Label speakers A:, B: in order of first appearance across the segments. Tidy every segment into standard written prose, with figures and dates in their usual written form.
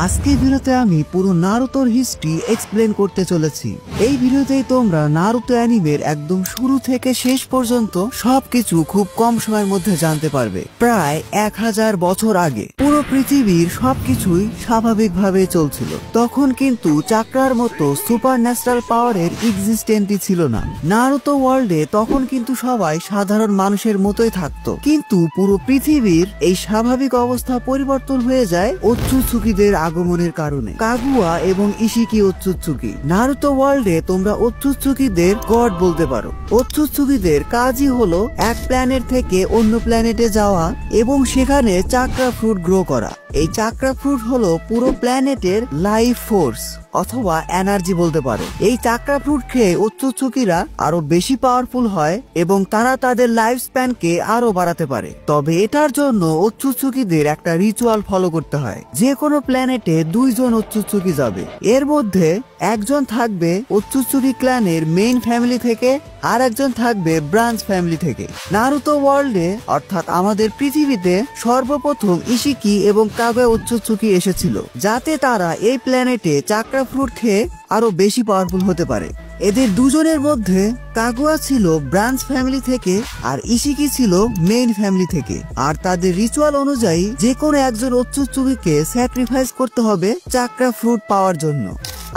A: আজকের ভিডিওতে আমি পুরো নারুতোর হিস্ট্রি এক্সপ্লেন করতে চলেছি। এই ভিডিওতেই তোমরা নারুতো অ্যানিমের একদম শুরু থেকে শেষ পর্যন্ত সবকিছু খুব কম সময়ের মধ্যে জানতে পারবে। প্রায় 1000 বছর আগে পুরো পৃথিবীর সবকিছুই স্বাভাবিকভাবে চলছিল। তখন কিন্তু চাকরার মতো সুপার ন্যাচারাল পাওয়ারের এক্সিস্টেন্টই ছিল না। নারুতো ওয়ার্ল্ডে তখন কিন্তু সবাই সাধারণ মানুষের মতোই থাকতো, কিন্তু পুরো পৃথিবীর এই স্বাভাবিক অবস্থা পরিবর্তন হয়ে যায় ওৎসুৎসুকিদের আগমনের কারণে। কাগুয়া এবং ইশিকি ওৎসুৎসুকি। নারুতো ওয়ার্ল্ডে তোমরা ওৎসুৎসুকিদের গড বলতে পারো। ওৎসুৎসুকিদের কাজই হলো এক প্ল্যানেট থেকে অন্য প্ল্যানেটে যাওয়া এবং সেখানে চাকরা ফ্রুট গ্রো করা। এই চাকরা ফ্রুট হলো পুরো প্ল্যানেটের লাইফ ফোর্স অথবা এনার্জি বলতে পারো। এই চাকরা ফ্রুট খেয়ে ওৎসুৎসুকিরা আরো বেশি পাওয়ারফুল হয় এবং তারা তাদের লাইফ স্প্যানকে আরো বাড়াতে পারে। তবে এটার জন্য ওৎসুৎসুকিদের একটা রিচুয়াল ফলো করতে হয়। যে কোনো প্ল্যানেটে 2 জন ওৎসুৎসুকি যাবে। এর মধ্যে একজন থাকবে ওৎসুৎসুকি ক্ল্যানের মেইন ফ্যামিলি থেকে, আর একজন থাকবে ব্রাঞ্চ ফ্যামিলি থেকে। নারুতো ওয়ার্ল্ডে অর্থাৎ আমাদের পৃথিবীতে সর্বপ্রথম ইশিকি এবং কাগুয়া ওৎসুৎসুকি এসেছিল, যাতে তারা এই প্ল্যানেটে চাকরা ফ্রুট খেয়ে আরো বেশি পাওয়ারফুল হতে পারে। এদের দুজনের মধ্যে কাগুয়া ছিল ব্রাঞ্চ ফ্যামিলি থেকে আর ইশিকি ছিল মেইন ফ্যামিলি থেকে। আর তাদের রিচুয়াল অনুযায়ী যে কোনো একজন ওৎসুৎসুকিকে স্যাক্রিফাইস করতে হবে চাকরা ফ্রুট পাওয়ার জন্য।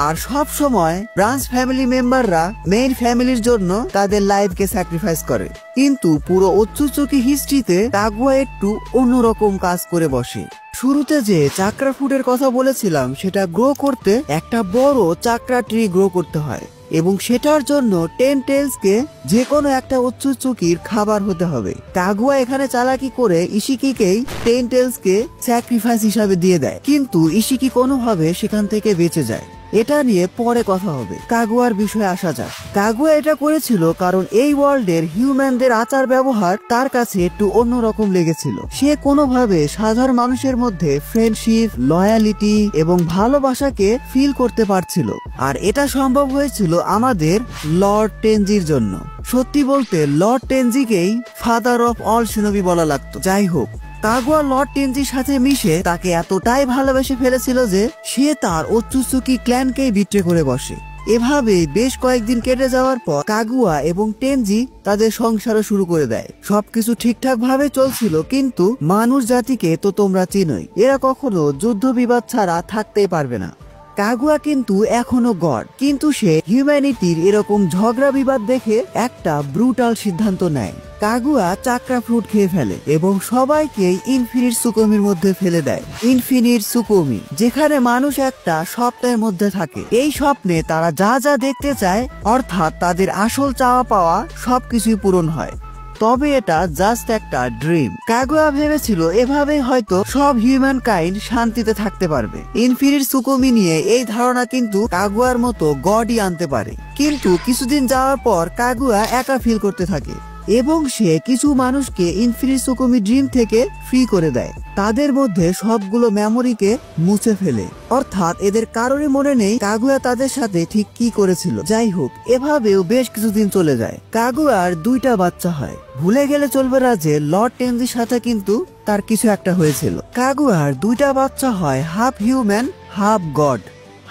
A: আর সব সময় ব্রাঞ্চ ফ্যামিলি মেম্বাররা মেইন ফ্যামিলির জন্য তাদের লাইফকে স্যাক্রিফাইস করে। কিন্তু পুরো ওৎসুৎসুকি হিস্ট্রিতে কাগুয়া একটু অন্যরকম কাজ করে বসে। শুরুতে যে চাকরা ফ্রুটের কথা বলেছিলাম, সেটা গ্রো করতে একটা বড় চাকরা ট্রি গ্রো করতে হয় এবং সেটার জন্য 10 টেলসকে যে কোনো একটা ওৎসুৎসুকির খাবার হতে হবে। কাগুয়া এখানে চালাকি করে ইশিকিকেই 10 টেলসকে স্যাক্রিফাইস হিসাবে দিয়ে দেয়, কিন্তু ইশিকি কোনোভাবে সেখান থেকে বেঁচে যায়। এটা নিয়ে পরে কথা হবে। কাগুয়ার বিষয়ে আসা যাক। কাগুয়া এটা করেছিল কারণ এই ওয়ার্ল্ডের হিউম্যানদের আচার ব্যবহার তার কাছে একটু অন্যরকম লেগেছিল। সে কোনোভাবে সাধারণ মানুষের মধ্যে ফ্রেন্ডশিপ, লয়ালিটি এবং ভালোবাসাকে ফিল করতে পারছিল। আর এটা সম্ভব হয়েছিল আমাদের লর্ড টেনজির জন্য। সত্যি বলতে লর্ড টেনজিকেই ফাদার অফ অল শিনোবি বলা লাগতো। যাই হোক, কাগুয়া লর্ড টেনজির সাথে মিশে তাকে এতটাই ভালোবেসে ফেলেছিল যে সে তার ওৎসুৎসুকি ক্ল্যানকেই বিট্রে করে বসে। এভাবে বেশ কয়েকদিন কেটে যাওয়ার পর কাগুয়া এবং টেনজি তাদের সংসারও শুরু করে দেয়। সবকিছু ঠিকঠাক ভাবে চলছিল, কিন্তু মানুষ জাতিকে তো তোমরা চিনোই, এরা কখনো যুদ্ধ বিবাদ ছাড়া থাকতেই পারবে না। কাগুয়া কিন্তু এখনো গড, কিন্তু সে হিউম্যানিটির এরকম ঝগড়া বিবাদ দেখে একটা ব্রুটাল সিদ্ধান্ত নেয়। কাগুয়া চাকরা ফ্রুট খেয়ে ফেলে এবং সবাইকে ইনফিনিট সুকুমির মধ্যে ফেলে দেয়। ইনফিনিট সুকুমি, যেখানে মানুষ একটা স্বপ্নের মধ্যে থাকে। এই স্বপ্নে তারা যা যা দেখতে চায়, অর্থাৎ তাদের আসল চাওয়া পাওয়া সবকিছুই পূরণ হয়। তবে এটা জাস্ট একটা ড্রিম। কাগুয়া ভেবেছিল এভাবেই হয়তো সব হিউম্যান কাইন্ড শান্তিতে থাকতে পারবে। ইনফিনিট সুকুমি নিয়ে এই ধারণা কিন্তু কাগুয়ার মতো গডই আনতে পারে। কিন্তু কিছুদিন যাওয়ার পর কাগুয়া একা ফিল করতে থাকে এবং সে কিছু মানুষকে ইনফিনিট সুকুমি ড্রিম থেকে ফ্রি করে দেয়। তাদের মধ্যে সবগুলো মেমোরিকে মুছে ফেলে, অর্থাৎ এদের কারোরই মনে নেই কাগুয়া তাদের সাথে ঠিক কি করেছিল। যাই হোক, এভাবেও বেশ কিছুদিন চলে যায়। কাগুয়ার 2টা বাচ্চা হয়। ভুলে গেলে চলবে না যে লর্ড টেনজির সাথে কিন্তু তার কিছু একটা হয়েছিল। কাগুয়ার 2টা বাচ্চা হয় হাফ হিউম্যান হাফ গড,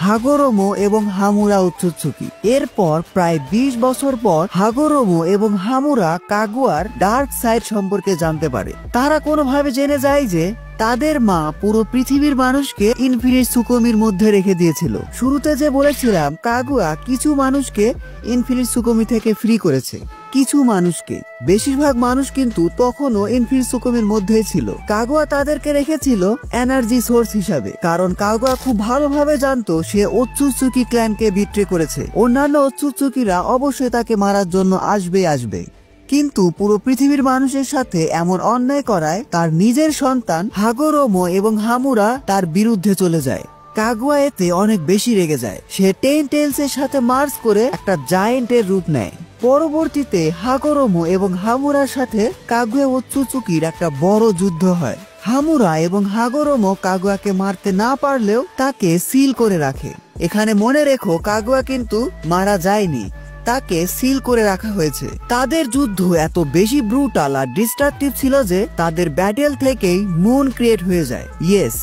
A: হাগোরোমো এবং হামুরা ওৎসুৎসুকি। এরপর প্রায় 20 বছর পর হাগোরোমো এবং হামুরা কাগুয়ার ডার্ক সাইড সম্পর্কে জানতে পারে। তারা কোনোভাবে জেনে যায় যে তাদের মা পুরো পৃথিবীর মানুষকে ইনফিনিট সুকুমির মধ্যে রেখে দিয়েছিল। শুরুতে যে বলেছিলাম কাগুয়া কিছু মানুষকে ইনফিনিট সুকুমি থেকে ফ্রি করেছে, কিছু মানুষকে। বেশিরভাগ মানুষ কিন্তু তখনও ইনফিনিট সুকুমির মধ্যেই ছিল। কাগুয়া তাদেরকে রেখেছিল এনার্জি সোর্স হিসাবে, কারণ কাগুয়া খুব ভালোভাবে জানতো সে ওৎসুৎসুকি ক্ল্যানকে বিট্রে করেছে। অন্যান্য ওৎসুৎসুকিরা অবশ্যই তাকে মারার জন্য আসবে। কিন্তু পুরো পৃথিবীর মানুষের সাথে এমন অন্যায় করায় তার নিজের সন্তান হাগোরোমো এবং হামুরা তার বিরুদ্ধে চলে যায়। কাগুয়া এতে অনেক বেশি রেগে যায়। সে 10 টেলস এর সাথে মার্জ করে একটা জায়েন্টের রূপ নেয়। পরবর্তীতে হাগোরোমো এবং হামুরার সাথে কাগুয়া ওৎসুৎসুকির একটা বড় যুদ্ধ হয়। হামুরা এবং হাগোরোমো কাগুয়াকে মারতে না পারলেও তাকে সিল করে রাখে। এখানে মনে রেখো, কাগুয়া কিন্তু মারা যায়নি, তাকে সিল করে রাখা হয়েছে। তাদের যুদ্ধ এত বেশি ব্রুটাল আর ডিস্ট্রাকটিভ ছিল যে তাদের ব্যাটেল থেকেই মুন ক্রিয়েট হয়ে যায়। ইয়েস,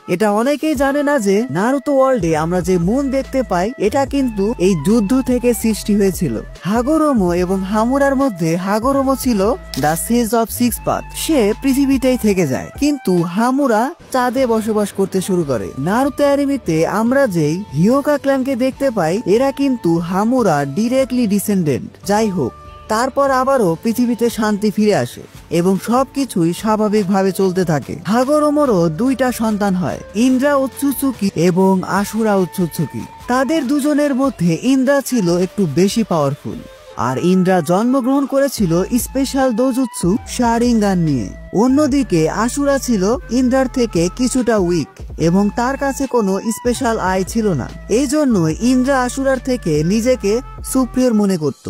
A: এটা অনেকেই জানে না যে নারুতো ওয়ার্ল্ডে আমরা যে মুন দেখতে পাই এটা কিন্তু এই যুদ্ধ থেকে সৃষ্টি হয়েছিল। হাগোরোমো এবং হামুরার মধ্যে হাগোরোমো ছিল the sage of six path, সে পৃথিবীতেই থেকে যায়, কিন্তু হামুরা চাঁদে বসবাস করতে শুরু করে। নারুতো অ্যানিমেতে আমরা যেই হিয়োকা ক্ল্যানকে দেখতে পাই এরা কিন্তু হামুরা ডিরেক্টলি ডিসেন্ডেন্ট। যাই হোক, তারপর আবারও পৃথিবীতে শান্তি ফিরে আসে এবং সবকিছুই স্বাভাবিকভাবে চলতে থাকে। হাগোরোমোরও দুইটা সন্তান হয়, ইন্দ্রা উৎসুৎসুকি এবং আশুরা উৎসুৎসুকি। তাদের দুজনের মধ্যে ইন্দ্রা ছিল একটু বেশি পাওয়ারফুল, আর ইন্দ্রা জন্মগ্রহণ করেছিল স্পেশাল দোজুৎসু শারিঙ্গান নিয়ে। অন্যদিকে আশুরা ছিল ইন্দ্রার থেকে কিছুটা উইক এবং তার কাছে কোনো স্পেশাল আই ছিল না। এই জন্য ইন্দ্রা আশুরার থেকে নিজেকে সুপ্রিয়র মনে করত।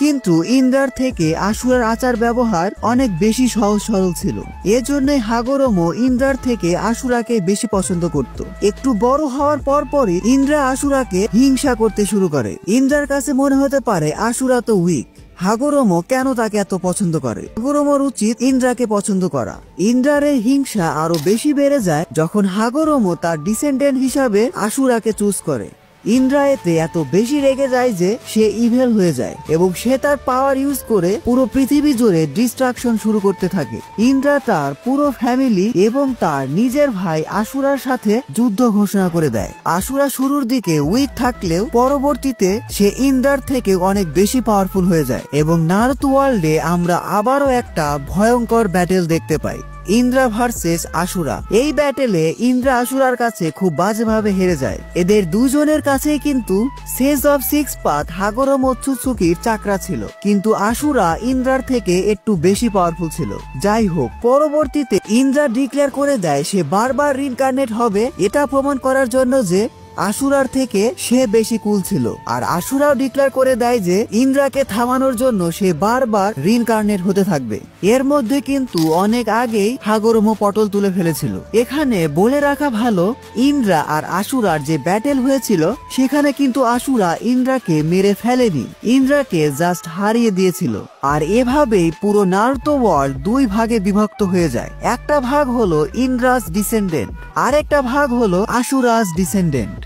A: কিন্তু ইন্দ্রার থেকে আশুরার আচার ব্যবহার অনেক বেশি সহজ সরল ছিল। এজন্যই হাগোরোমো ইন্দ্রার থেকে আশুরাকে বেশি পছন্দ করত। একটু বড় হওয়ার পরপরই ইন্দ্রা আশুরাকে হিংসা করতে শুরু করে। ইন্দ্রার কাছে মনে হতে পারে আশুরা তো উইক, হাগোরোমো কেন তাকে এত পছন্দ করে। হাগোরোমোর উচিত ইন্দ্রাকে পছন্দ করা। ইন্দ্রার এই হিংসা আরো বেশি বেড়ে যায় যখন হাগোরোমো তার ডিসেন্ডেন্ট হিসাবে আশুরাকে চুজ করে। ইন্দ্রা এতে এত বেশি রেগে যায় যে সে ইভেল হয়ে যায় এবং সে তার পাওয়ার ইউজ করে পুরো পৃথিবী জুড়ে ডিস্ট্রাকশন শুরু করতে থাকে। ইন্দ্রা তার পুরো ফ্যামিলি এবং তার নিজের ভাই আশুরার সাথে যুদ্ধ ঘোষণা করে দেয়। আশুরা শুরুর দিকে উইক থাকলেও পরবর্তীতে সে ইন্দ্রার থেকে অনেক বেশি পাওয়ারফুল হয়ে যায় এবং নারুতো ওয়ার্ল্ডে আমরা আবারও একটা ভয়ঙ্কর ব্যাটেল দেখতে পাই, ইন্দ্রা ভার্সেস আশুরা। এই ব্যাটেলে ইন্দ্রা আশুরার কাছে খুব বাজেভাবে হেরে যায়। এদের দুজনের কাছেই কিন্তু সেজ অফ সিক্স পাথ হাগোরোমো উৎসুৎসুকির চাকরা ছিল, কিন্তু আশুরা ইন্দ্রার থেকে একটু বেশি পাওয়ারফুল ছিল। যাই হোক, পরবর্তীতে ইন্দ্রা ডিক্লেয়ার করে দেয় সে বারবার রিইনকার্নেট হবে, এটা প্রমাণ করার জন্য যে আশুরার থেকে সে বেশি কুল ছিল। আর আশুরাও ডিক্লেয়ার করে দেয় যে ইন্দ্রাকে থামানোর জন্য সে বারবার রিইনকার্নেট হতে থাকবে। এর মধ্যে কিন্তু অনেক আগেই হাগোরোমো পটল তুলে ফেলেছিল। এখানে বলে রাখা ভালো, ইন্দ্রা আর আশুরার যে ব্যাটেল হয়েছিল সেখানে কিন্তু আশুরা ইন্দ্রাকে মেরে ফেলেনি, ইন্দ্রাকে জাস্ট হারিয়ে দিয়েছিল। আর এভাবেই পুরো নারুতো ওয়ার্ল্ড দুই ভাগে বিভক্ত হয়ে যায়। একটা ভাগ হলো ইন্দ্রাস ডিসেন্ডেন্ট, আর একটা ভাগ হলো আশুরাস ডিসেন্ডেন্ট।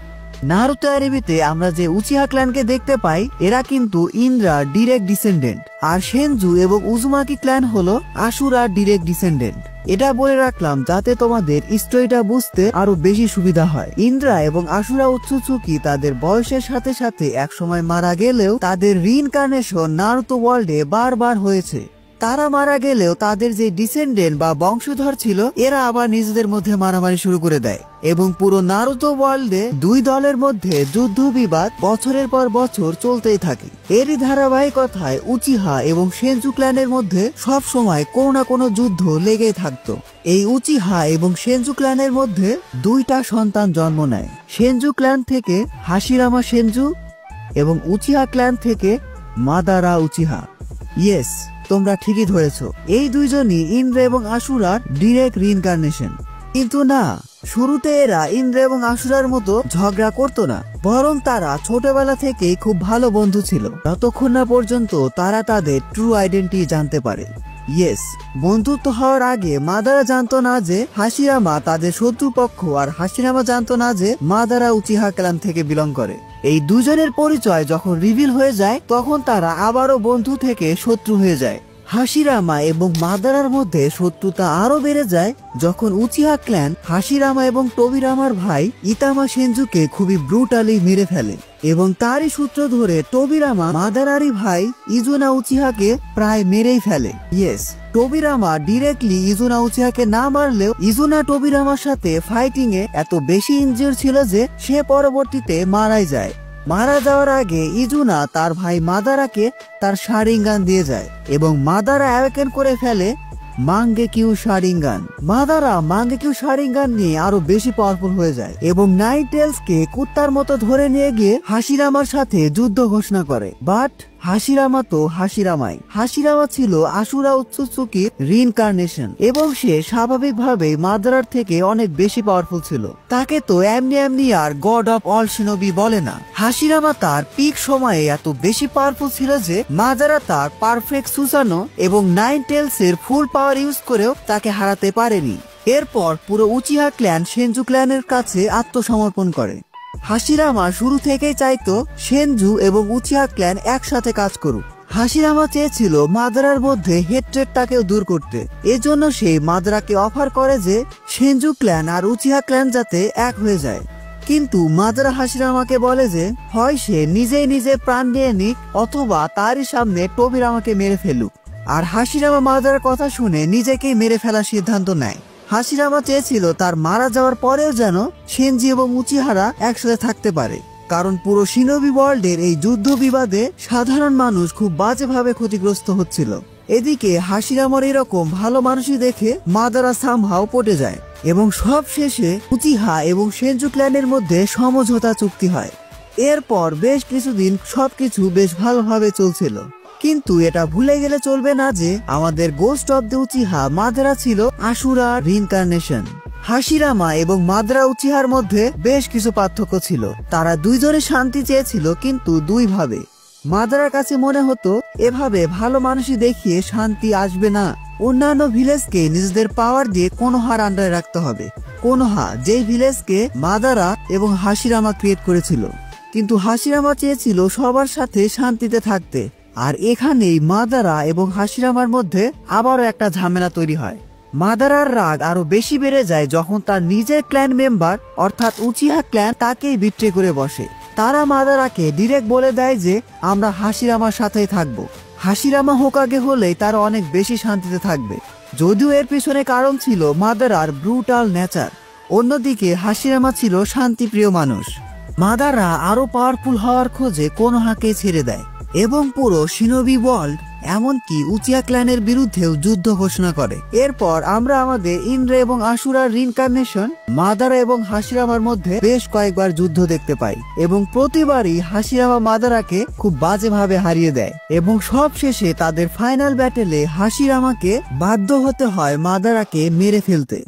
A: নারুতো অ্যানিমেতে আমরা যে উচিহা ক্ল্যানকে দেখতে পাই এরা কিন্তু ইন্দ্রা ডিরেক্ট ডিসেন্ডেন্ট, আর সেনজু এবং উজুমাকি ক্ল্যান হলো আশুরার ডিরেক্ট ডিসেন্ডেন্ট। এটা বলে রাখলাম যাতে তোমাদের স্টোরিটা বুঝতে আরো বেশি সুবিধা হয়। ইন্দ্রা এবং আশুরা উৎসুৎসুকি তাদের বয়সের সাথে সাথে একসময় মারা গেলেও তাদের রিইনকার্নেশন নারুতো ওয়ার্ল্ডে বারবার হয়েছে। তারা মারা গেলেও তাদের যে ডিসেন্ডেন্ট বা বংশধর ছিল এরা আবার নিজেদের মধ্যে মারামারি শুরু করে দেয় এবং পুরো নারুতো ওয়ার্ল্ডে দুই দলের মধ্যে যুদ্ধ বিবাদ বছরের পর বছর চলতেই থাকে। এরই ধারাবাহিকতায় উচিহা এবং সেনজু ক্ল্যানের মধ্যে সব সময় কোনো না কোনো যুদ্ধ লেগেই থাকতো। এই উচিহা এবং সেনজু ক্ল্যানের মধ্যে দুইটা সন্তান জন্ম নেয়। সেনজু ক্ল্যান থেকে হাশিরামা সেনজু এবং উচিহা ক্ল্যান থেকে মাদারা উচিহা। ইয়েস, তোমরা ঠিকই ধরেছো, এই দুইজনই ইন্দ্রা এবং আশুরার ডিরেক্ট রিইনকার্নেশন। কিন্তু না, শুরুতে এরা ইন্দ্রা এবং আশুরার মতো ঝগড়া করতো না, বরং তারা ছোটবেলা থেকেই খুব ভালো বন্ধু ছিল, যতক্ষণ না পর্যন্ত তারা তাদের ট্রু আইডেন্টিটি জানতে পারে। ইয়েস, বন্ধুত্ব হওয়ার আগে মাদারা জানতো না যে হাশিরামা তাদের শত্রুপক্ষ, আর হাশিরামা জানতো না যে মাদারা উচিহা ক্ল্যান থেকে বিলং করে। এই দুজনের পরিচয় যখন রিভিল হয়ে যায় তখন তারা আবারও বন্ধু থেকে শত্রু হয়ে যায়। হাশিরামা এবং মাদারার মধ্যে শত্রুতা আরো বেড়ে যায় যখন উচিহা ক্ল্যান হাশিরামা এবং টোবিরামার ভাই ইতামা সেনজুকে খুবই ব্রুটালি মেরে ফেলে এবং তারই সূত্র ধরে টোবিরামা মাদারারই ভাই ইজুনা উচিহাকে প্রায় মেরেই ফেলে। ইয়েস, টোবিরামা ডিরেক্টলি ইজুনা উচিহাকে না মারলেও ইজুনা টোবিরামার সাথে ফাইটিং এ এত বেশি ইনজিওর ছিল যে সে পরবর্তীতে মারাই যায়। মারা যাওয়ার আগে ইজুনা তার ভাই মাদারাকে তার শারিঙ্গান দিয়ে যায় এবং মাদারা অ্যাওয়েকেন করে ফেলে মাঙ্গেকিউ শারিঙ্গান। মাদারা মাঙ্গেকিউ শারিঙ্গান নিয়ে আরো বেশি পাওয়ারফুল হয়ে যায় এবং নাইন টেলস কে কুত্তার মতো ধরে নিয়ে গিয়ে হাশিরামার সাথে যুদ্ধ ঘোষণা করে। বাট হাশিরামা তো হাশিরামাই। হাশিরামা ছিল আশুরা উৎসুৎসুকির রিইনকার্নেশন এবং সে স্বাভাবিকভাবেই মাদারার থেকে অনেক বেশি পাওয়ারফুল ছিল। তাকে তো এমনি এমনি আর গড অফ অল শিনোবি বলে না। হাশিরামা তার পিক সময়ে এত বেশি পাওয়ারফুল ছিল যে মাদারা তার পারফেক্ট সুসানো এবং নাইন টেলস এর ফুল পাওয়ার ইউজ করেও তাকে হারাতে পারেনি। এরপর পুরো উচিহা ক্ল্যান সেনজু ক্ল্যানের কাছে আত্মসমর্পণ করে। হাশিরামা শুরু থেকেই চাইতো সেনজু এবং উচিহা ক্ল্যান একসাথে কাজ করুক। হাশিরামা চেয়েছিল মাদারার মধ্যে হেট্রেডটাকেও দূর করতে। এজন্য সে মাদারাকে অফার করে যে সেনজু ক্ল্যান আর উচিহা ক্ল্যান যাতে এক হয়ে যায়। কিন্তু মাদারা হাশিরামাকে বলে যে হয় সে নিজেই নিজে প্রাণ নিয়ে নিক অথবা তারই সামনে টোবিরামাকে মেরে ফেলুক। আর হাশিরামা মাদারার কথা শুনে নিজেকেই মেরে ফেলার সিদ্ধান্ত নেয়। হাশিরামা চেয়েছিল তার মারা যাওয়ার পরেও যেন সেনজি এবং উচিহারা একসাথে থাকতে পারে, কারণ পুরো শিনোবি ওয়ার্ল্ডের এই যুদ্ধ বিবাদে সাধারণ মানুষ খুব বাজেভাবে ক্ষতিগ্রস্ত হচ্ছিল। এদিকে হাশিরামার এরকম ভালো মানুষই দেখে মাদারা সামহাও পটে যায় এবং সব শেষে উচিহা এবং সেনজু ক্ল্যানের মধ্যে সমঝোতা চুক্তি হয়। এরপর বেশ কিছুদিন সবকিছু বেশ ভালোভাবে চলছিল, কিন্তু এটা ভুলে গেলে চলবে না যে আমাদের ghost of the Uchiha Madara ছিল আশুরার রিইনকার্নেশন। হাশিরামা এবং মাদারা উচিহার মধ্যে বেশ কিছু পার্থক্য ছিল। তারা দুইজনে শান্তি চেয়েছিল, কিন্তু দুই ভাবে। মাদারার কাছে মনে হতো এভাবে ভালো মানুষই দেখিয়ে শান্তি আসবে না, অন্যান্য ভিলেজকে নিজেদের পাওয়ার দিয়ে কোনোহার আন্ডারে রাখতে হবে। কোনোহা যেই ভিলেজকে মাদারা এবং হাশিরামা ক্রিয়েট করেছিল, কিন্তু হাশিরামা চেয়েছিল সবার সাথে শান্তিতে থাকতে। আর এখানেই মাদারা এবং হাশিরামার মধ্যে আবারও একটা ঝামেলা তৈরি হয়। মাদারার রাগ আরো বেশি বেড়ে যায় যখন তার নিজের ক্ল্যান মেম্বার অর্থাৎ উচিহা ক্ল্যান তাকেই বিট্রে করে বসে। তারা মাদারাকে ডিরেক্ট বলে দেয় যে আমরা হাশিরামার সাথেই থাকবো। হাশিরামা হোকাগে হলেই তারা অনেক বেশি শান্তিতে থাকবে, যদিও এর পিছনে কারণ ছিল মাদারার ব্রুটাল নেচার। অন্যদিকে হাশিরামা ছিল শান্তিপ্রিয় মানুষ। মাদারা আরো পাওয়ারফুল হওয়ার খোঁজে কোনোহাকে ছেড়ে দেয় এবং পুরো শিনোবি ওয়ার্ল্ড এমনকি উচিহা ক্ল্যানের বিরুদ্ধেও যুদ্ধ ঘোষণা করে। এরপর আমরা আমাদের ইন্দ্র এবং আশুরার রিইনকার্নেশন মাদারা এবং হাশিরামার মধ্যে বেশ কয়েকবার যুদ্ধ দেখতে পাই এবং প্রতিবারই হাশিরামা মাদারাকে খুব বাজেভাবে হারিয়ে দেয় এবং সব শেষে তাদের ফাইনাল ব্যাটেলে হাশিরামাকে বাধ্য হতে হয় মাদারাকে মেরে ফেলতে।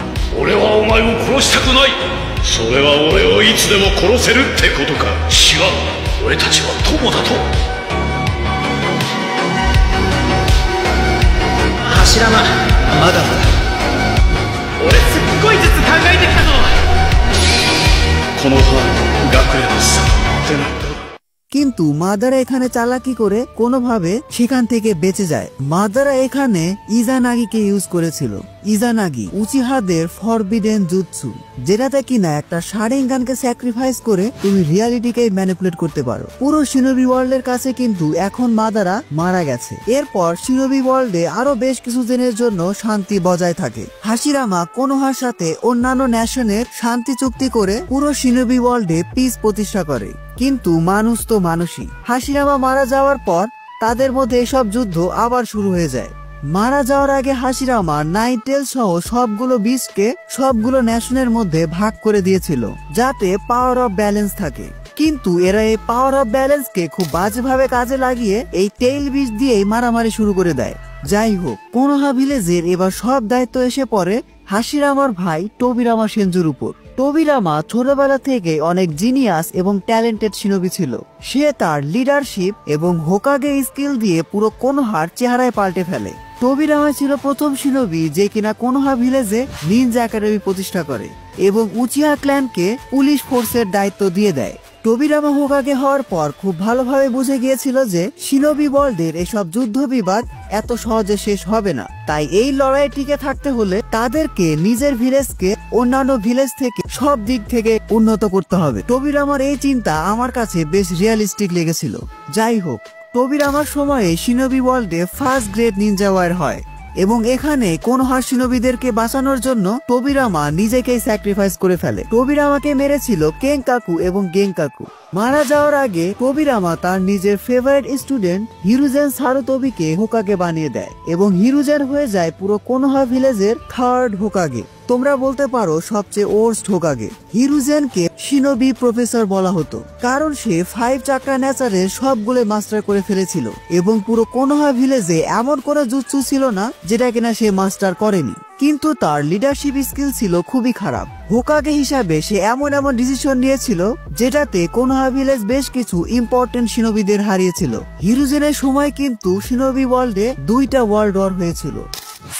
B: হাশিরামাまだまだ俺すっごい術考えてきたぞこの歯学園の差ってな。
A: কিন্তু মাদারা এখানে চালাকি করে কোনোভাবে সেখান থেকে বেঁচে যায়। মাদারা এখানে ইজানাগিকে ইউজ করেছিল। ইজানাগি উচিহাদের ফরবিডেন জুৎসু, যেটাতে কিনা একটা শারিঙ্গানকে স্যাক্রিফাইস করে তুমি রিয়ালিটিকে ম্যানিপুলেট করতে পারো। পুরো শিনোবি ওয়ার্ল্ডের কাছে কিন্তু এখন মাদারা মারা গেছে। এরপর শিনোবি ওয়ার্ল্ডে আরো বেশ কিছু দিনের জন্য শান্তি বজায় থাকে। হাশিরামা কোনোহার সাথে অন্যান্য ন্যাশনের শান্তি চুক্তি করে পুরো শিনোবি ওয়ার্ল্ডে পিস প্রতিষ্ঠা করে, কিন্তু মানুষ তো মানুষই। হাশিরামা মারা যাওয়ার পর তাদের মধ্যে এসব যুদ্ধ আবার শুরু হয়ে যায়। মারা যাওয়ার আগে হাশিরামা নাইটেল সহ সবগুলো বিস্টকে সবগুলো ন্যাশনের মধ্যে ভাগ করে দিয়েছিল যাতে পাওয়ার অফ ব্যালেন্স থাকে, কিন্তু এরা এই পাওয়ার অফ ব্যালেন্সকে খুব বাজেভাবে কাজে লাগিয়ে এই টেইল বিস্ট দিয়েই মারামারি শুরু করে দেয়। যাই হোক, কোনোহা ভিলেজের এবার সব দায়িত্ব এসে পড়ে হাশিরামার ভাই টোবিরামা সেনজুর উপর। টোবিরামা ছোটবেলা থেকে অনেক জিনিয়াস এবং ট্যালেন্টেড শিনোবি ছিল। সে তার লিডারশিপ এবং হোকাগে স্কিল দিয়ে পুরো কোনোহার চেহারায় পাল্টে ফেলে। টোবিরামা ছিল প্রথম শিনোবি যে কিনা কোনোহা ভিলেজে নিনজা একাডেমি প্রতিষ্ঠা করে এবং উচিহা ক্ল্যানকে পুলিশ ফোর্সের দায়িত্ব দিয়ে দেয়। টোবিরামা হোকাগে হওয়ার পর খুব ভালোভাবে বুঝে গিয়েছিল যে শিনোবি ওয়ার্ল্ডের এসব যুদ্ধ বিবাদ এত সহজে শেষ হবে না, তাই এই লড়াই টিকে থাকতে হলে তাদেরকে নিজের ভিলেজকে অন্যান্য ভিলেজ থেকে সব দিক থেকে উন্নত করতে হবে। টোবিরামার এই চিন্তা আমার কাছে বেশ রিয়ালিস্টিক লেগেছিল। যাই হোক, টোবিরামার সময়ে শিনোবি ওয়ার্ল্ডে ফার্স্ট গ্রেড নিনজা ওয়ার হয় এবং এখানে কোনোহা শিনোবিদেরকে বাঁচানোর জন্য টোবিরামা নিজেকেই স্যাক্রিফাইস করে ফেলে। টোবিরামাকে মেরেছিল কেনকাকু এবং গেনকাকু। মারা যাওয়ার আগে টোবিরামা তার নিজের ফেভারিট স্টুডেন্ট হিরুজেন সারুতোবিকে হোকাগে বানিয়ে দেয় এবং হিরুজেন হয়ে যায় পুরো কোনোহা ভিলেজের থার্ড হোকাগে। তোমরা বলতে পারো সবচেয়ে ওর্স্ট হোকাগে। হিরুজেনকে শিনোবি প্রফেসর বলা হতো কারণ সে 5 চাকরা নেচারের সবগুলো মাস্টার করে ফেলেছিল এবং পুরো কোনোহা ভিলেজে এমন কোনো জুৎসু ছিল না যেটা কিনা সে মাস্টার করেনি, কিন্তু তার লিডারশিপ স্কিল ছিল খুবই খারাপ। হোকাগে হিসাবে সে এমন ডিসিশন নিয়েছিল যেটাতে কোনোহা ভিলেজ বেশ কিছু ইম্পর্টেন্ট শিনোবিদের হারিয়েছিল। হিরুজেনের সময় কিন্তু শিনোবি ওয়ার্ল্ডে 2টা ওয়ার্ল্ড ওয়ার হয়েছিল।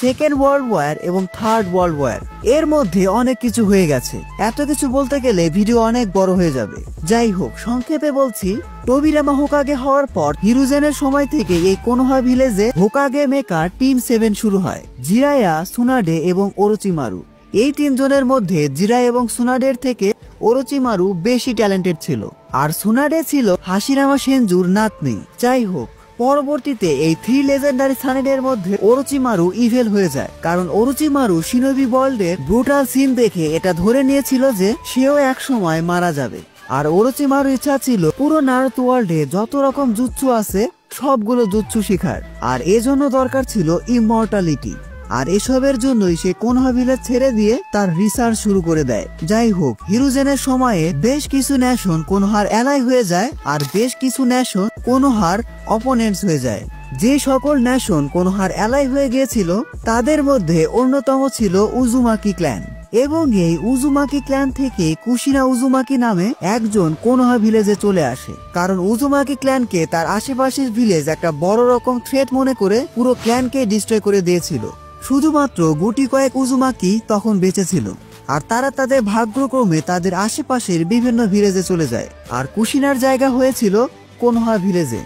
A: সেকেন্ড ওয়ার্ল্ড ওয়ার এবং থার্ড ওয়ার্ল্ড ওয়ার। এর মধ্যে অনেক কিছু হয়ে গেছে, এত কিছু বলতে গেলে ভিডিও অনেক বড় হয়ে যাবে। যাই হোক, সংক্ষেপে বলছি, টোবিরামা হোকাগে হওয়ার পর হিরুজেনের সময় থেকে এই কোনোহা ভিলেজে হোকাগে মেকার টিম 7 শুরু হয়। জিরায়া, সুনাডে এবং ওরোচিমারু। এই তিনজনের মধ্যে জিরায়া এবং সুনাডের থেকে ওরোচিমারু বেশি ট্যালেন্টেড ছিল, আর সুনাডে ছিল হাশিরামা সেনজুর নাতনি। যাই হোক, পরবর্তীতে এই 3 লেজেন্ডারি সানিনের মধ্যে ওরোচিমারু ইভেল হয়ে যায়, কারণ ওরোচিমারু শিনোবি ওয়ার্ল্ডের ব্রুটাল সিন দেখে এটা ধরে নিয়েছিল যে সেও এক সময় মারা যাবে। আর ওরোচিমারু ইচ্ছা ছিল পুরো নারুতো ওয়ার্ল্ডে যত রকম জুৎসু আছে সবগুলো জুৎসু শিখার, আর এজন্য দরকার ছিল ইমমর্টালিটি। আর এসবের জন্যই সে কোনোহা ভিলেজ ছেড়ে দিয়ে তার রিসার্চ শুরু করে দেয়। যাই হোক, হিরুজেনের সময়ে বেশ কিছু ন্যাশন কোনোহার অ্যালাই হয়ে যায়, আর বেশ কিছু ন্যাশন কোনোহার অপোনেন্টস হয়ে যায়। যে সকল ন্যাশন কোনোহার অ্যালাই হয়ে গিয়েছিল তাদের মধ্যে অন্যতম ছিল উজুমাকি ক্ল্যান, এবং এই উজুমাকি ক্ল্যান থেকে কুশিনা উজুমাকি নামে একজন কোনোহা ভিলেজে চলে আসে, কারণ উজুমাকি ক্ল্যানকে তার আশেপাশের ভিলেজ একটা বড় রকম থ্রেট মনে করে পুরো ক্ল্যানকে ডিস্ট্রয় করে দিয়েছিল। শুধুমাত্র গুটি কয়েক উজুমাকি তখন বেঁচে ছিল, আর তারা তাদের ভাগ্যক্রমে তাদের আশেপাশের বিভিন্ন ভিলেজে চলে যায়, আর কুশিনার জায়গা হয়েছিল কোনোহা ভিলেজে।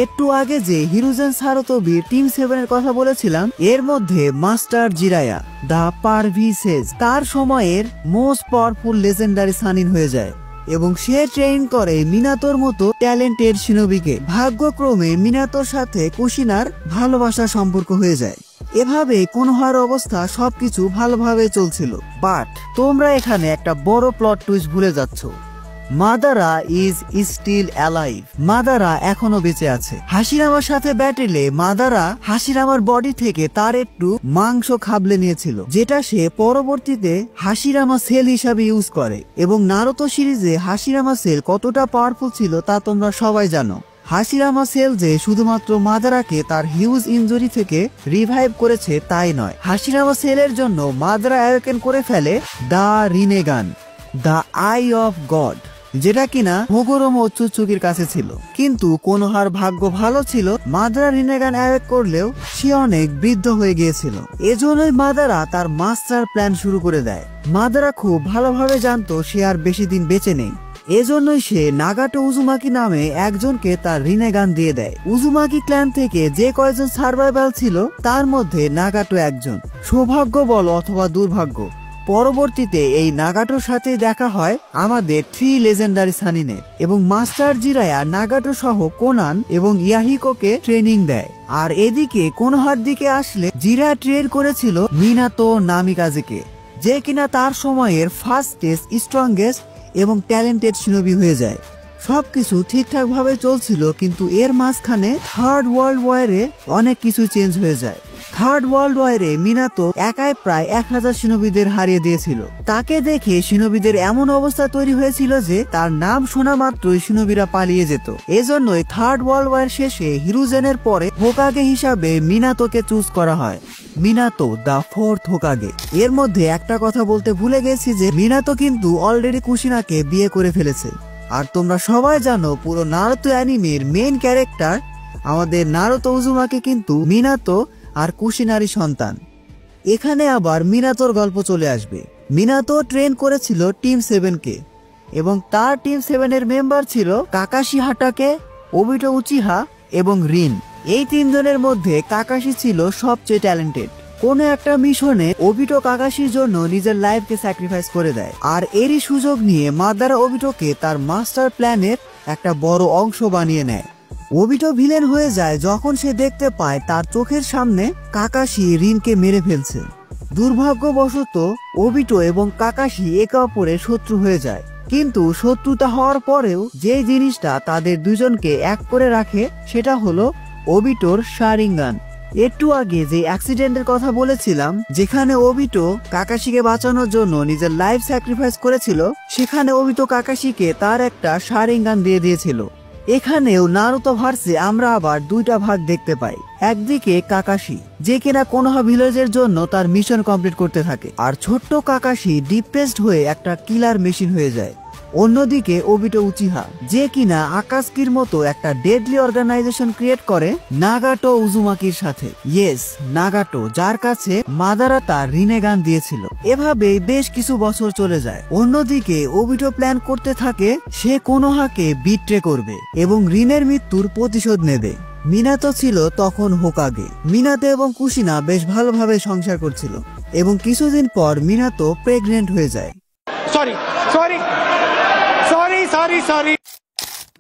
A: একটু আগে যে হিরুজেন সারোতোবির টিম 7 এর কথা বলেছিলাম, এর মধ্যে মাস্টার জিরায়া দা পারভিসেজ তার সময়ের মোস্ট পাওয়ারফুল লেজেন্ডারি সানিন হয়ে যায়, এবং সে ট্রেন করে মিনাতোর মতো ট্যালেন্টেড শিনোবিকে। ভাগ্যক্রমে মিনাতোর সাথে কুশিনার ভালোবাসার সম্পর্ক হয়ে যায়। এভাবে কোনোহার অবস্থা সবকিছু ভালোভাবে চলছিল, বাট তোমরা এখানে একটা বড় প্লট টুইস্ট ভুলে যাচ্ছ। Madara is still alive. Madara এখনো বেঁচে আছে। হাশিরামার সাথে ব্যাটেলে মাদারা হাশিরামার বডি থেকে তার একটু মাংস খাবলে নিয়েছিল, যেটা সে পরবর্তীতে হাশিরামা সেল হিসাবে ইউজ করে। এবং নারুতো সিরিজে হাশিরামা সেল কতটা পাওয়ারফুল ছিল তা তোমরা সবাই জানো। হাশিরামা সেল যে শুধুমাত্র মাদারাকে তার হিউজ ইনজুরি থেকে রিভাইভ করেছে তাই নয়, হাশিরামা সেলের জন্য মাদারা অ্যাওয়েকেন করে ফেলে the Rinnegan, the eye of god, যেটা কিনা হোগোরোমা ওৎসুৎসুকির কাছে ছিল। কিন্তু কোনোহার ভাগ্য ভালো ছিল, মাদারা রিনেগান অ্যাওয়েক করলেও সে অনেক বৃদ্ধ হয়ে গিয়েছিল। এজন্যই মাদারা তার মাস্টার প্ল্যান শুরু করে দেয়। মাদারা খুব ভালোভাবে জানতো সে আর বেশি দিন বেঁচে নেই, এজন্যই সে নাগাটো উজুমাকি নামে একজনকে তার রিনেগান দিয়ে দেয়। উজুমাকি ক্ল্যান থেকে যে কয়জন সার্ভাইভাল ছিল তার মধ্যে নাগাটো একজন। সৌভাগ্য বল অথবা দুর্ভাগ্য, পরবর্তীতে এই নাগাটোর সাথে দেখা হয় আমাদের 3 লেজেন্ডারি সানিনের, এবং মাস্টার জিরায়া নাগাটো সহ কোনান এবং ইয়াহিকোকে ট্রেনিং দেয়। আর এদিকে কোনোহার দিকে আসলে জিরা ট্রেন করেছিল মিনাতো নামিকাজেকে, যে কিনা তার সময়ের ফাস্টেস্ট, স্ট্রংগেস্ট এবং ট্যালেন্টেড শিনোবি হয়ে যায়। সবকিছু ঠিকঠাক ভাবে চলছিল, কিন্তু এর মাঝখানে থার্ড ওয়ার্ল্ড ওয়ারে অনেক কিছু চেঞ্জ হয়ে যায়। থার্ড ওয়ার্ল্ড ওয়ারে মিনাতো একাই প্রায় 1000 শিনোবিদের হারিয়ে দিয়েছিল। তাকে দেখে শিনোবিদের এমন অবস্থা তৈরি হয়েছিল যে তার নাম শোনা মাত্রই শিনোবিরা পালিয়ে যেত। এজন্যই থার্ড ওয়ার্ল্ড ওয়ার শেষে হিরুজেনের পরে হোকাগে হিসাবে মিনাতোকে চুজ করা হয়। মিনাতো দা 4th হোকাগে। এর মধ্যে একটা কথা বলতে ভুলে গেছি যে মিনাতো কিন্তু অলরেডি কুশিনাকে বিয়ে করে ফেলেছে। আর তোমরা সবাই জানো পুরো নারুতো অ্যানিমের মেইন ক্যারেক্টার আমাদের নারুতো উজুমাকি কিন্তু মিনাতো আর কুশিনারি সন্তান। এখানে আবার মিনাতোর গল্প চলে আসবে। মিনাতো ট্রেন করেছিল টিম 7কে, এবং তার টিম 7 এর মেম্বার ছিল কাকাশি হাটাকে, ওবিটো উচিহা এবং রিন। এই 3 জনের মধ্যে কাকাশি ছিল সবচেয়ে ট্যালেন্টেড। কোন একটা মিশনে ওবিটো কাকাশির জন্য নিজের লাইফকে স্যাক্রিফাইস করে দেয়, আর এরই সুযোগ নিয়ে মাদারা ওবিটোকে তার মাস্টার প্ল্যানের একটা বড় অংশ বানিয়ে নেয়। ওবিটো ভিলেন হয়ে যায় যখন সে দেখতে পায় তার চোখের সামনে কাকাশি রিনকে মেরে ফেলছে। দুর্ভাগ্যবশত ওবিটো এবং কাকাশি একে অপরের শত্রু হয়ে যায়, কিন্তু শত্রুতা হওয়ার পরেও যে জিনিসটা তাদের দুজনকে এক করে রাখে সেটা হলো ওবিটোর শারিঙ্গান। একটু আগে যে অ্যাক্সিডেন্টের কথা বলেছিলাম, যেখানে ওবিটো কাকাশিকে বাঁচানোর জন্য নিজের লাইফ স্যাক্রিফাইস করেছিল, সেখানে ওবিটো কাকাশিকে তার একটা শারিঙ্গান দিয়ে দিয়েছিল। এখানেও নারুতো ভার্সে আমরা আবার 2টা ভাগ দেখতে পাই। একদিকে কাকাশি, যে কিনা কোনোহা ভিলেজের জন্য তার মিশন কমপ্লিট করতে থাকে, আর ছোট্ট কাকাশি ডিপ্রেসড হয়ে একটা কিলার মেশিন হয়ে যায়। অন্যদিকে ওবিটো উচিহা, যে কিনা আকাসকির মতো একটা ডেডলি অর্গানাইজেশন ক্রিয়েট করে নাগাটো উজুমাকির সাথে। ইয়েস, নাগাটো, যার কাছে মাদারা তার রিনেগান দিয়েছিল। এভাবেই বেশ কিছু বছর চলে যায়। অন্যদিকে ওবিটো প্ল্যান করতে থাকে সে কোনোহাকে বিট্রে করবে এবং রিনের মৃত্যুর প্রতিশোধ নেবে। মিনাতো ছিল তখন হোকাগে। মিনাতো এবং কুশিনা বেশ ভালোভাবে সংসার করছিল এবং কিছুদিন পর মিনাতো প্রেগনেন্ট হয়ে যায়।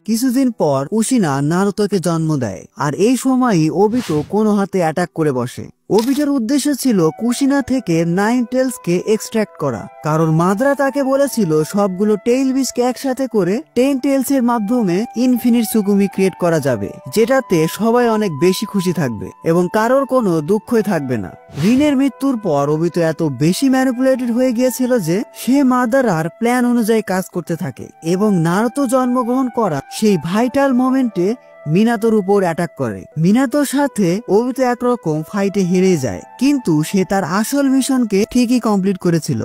A: কিছুদিন পর কুশিনা নারুতোকে জন্ম দেয়, আর এই সময়ই ওবিটো কোনোহাতে অ্যাটাক করে বসে। ওবিটোর উদ্দেশ্য ছিল কুশিনা থেকে 9 টেলসকে এক্সট্রাক্ট করা, কারণ মাদ্রা তাকে বলেছিল সবগুলো টেইল বিচকে একসাথে করে 10 টেলস এর মাধ্যমে ইনফিনিট সুকুমি ক্রিয়েট করা যাবে, যেটাতে সবাই অনেক বেশি খুশি থাকবে এবং কারোর কোনো দুঃখই থাকবে না। রিনের মৃত্যুর পর ওবিটো এত বেশি ম্যানিপুলেটেড হয়ে গিয়েছিল যে সে মাদারার প্ল্যান অনুযায়ী কাজ করতে থাকে এবং নারুতো জন্মগ্রহণ করা সেই ভাইটাল মোমেন্টে মিনাতোর উপর অ্যাটাক করে। মিনাতোর সাথে ওবিটো একরকম ফাইটে হেরে যায়, কিন্তু সে তার আসল মিশনকে ঠিকই কমপ্লিট করেছিল।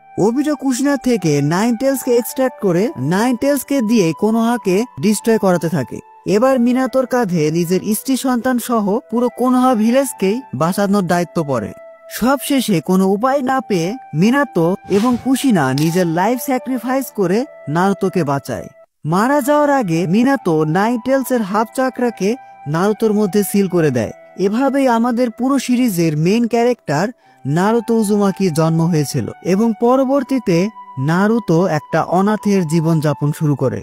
A: ওবিটো কুশিনা থেকে 9 টেলসকে এক্সট্রাক্ট করে 9 টেলসকে দিয়ে কোনোহাকে ডিস্ট্রয় করাতে থাকে। এবার মিনাতোর কাঁধে নিজের স্ত্রী সন্তান সহ পুরো কোনোহা ভিলেজকেই বাঁচানোর দায়িত্ব পড়ে। সবশেষে কোনো উপায় না পেয়ে মিনাতো এবং কুশিনা নিজের লাইফ স্যাক্রিফাইস করে নারুতোকে বাঁচায়। মারা যাওয়ার আগে মিনাতো 9 টেলস এর হাফ চাকরাকে নারুতোর মধ্যে সিল করে দেয়। এভাবেই আমাদের পুরো সিরিজের মেইন ক্যারেক্টার নারুতো উজুমাকির জন্ম হয়েছিল এবং পরবর্তীতে নারুতো একটা অনাথের জীবন যাপন শুরু করে।